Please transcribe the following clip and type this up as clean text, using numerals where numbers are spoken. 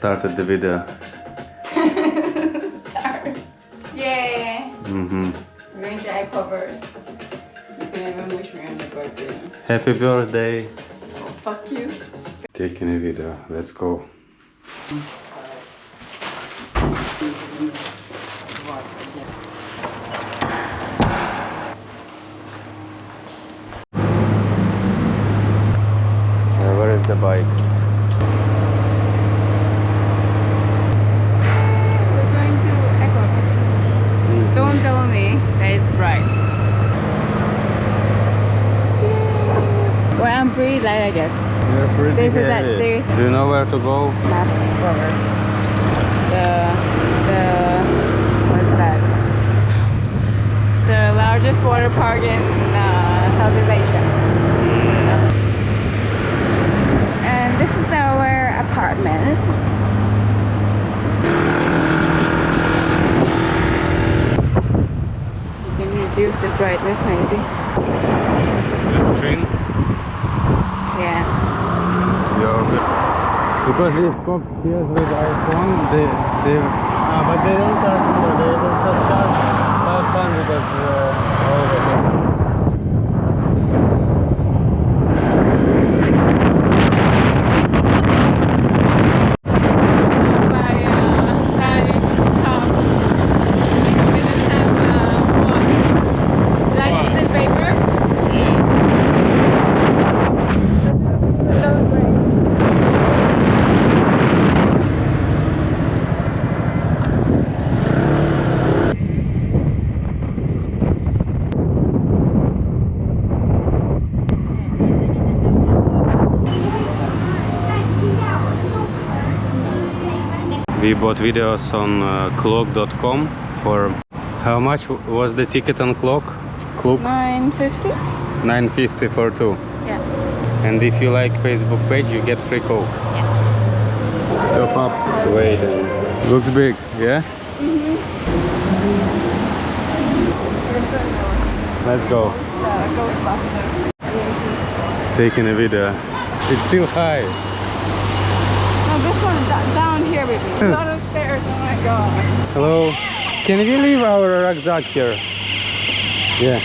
started the video. Start. Yay! Mm-hmm. We're going to Aquaverse. You can even wish me on the birthday. Happy birthday. So fuck you. Taking a video. Let's go. Where is the bike? We're going to Aquaverse. Don't tell me that it's bright. Well, I'm pretty light, I guess. You're pretty There's heavy. Do you know where to go? Not Aquaverse. What's that? The largest water park in Southeast Asia. And this is our apartment. You can reduce the brightness maybe. The screen? Yeah. Because if cops here with iPhone, but they don't charge more. They will just charge 500 because all the We bought videos on clock.com for how much was the ticket on clock? Clock? 950? 950 for two. Yeah. And if you like Facebook page, you get free Coke. Yes. Top up. Waiting. Looks big, yeah? Let's go. Taking a video. It's still high. No, this one down here, baby. A lot of stairs. Oh my god. Hello. Can we leave our rucksack here? Yeah.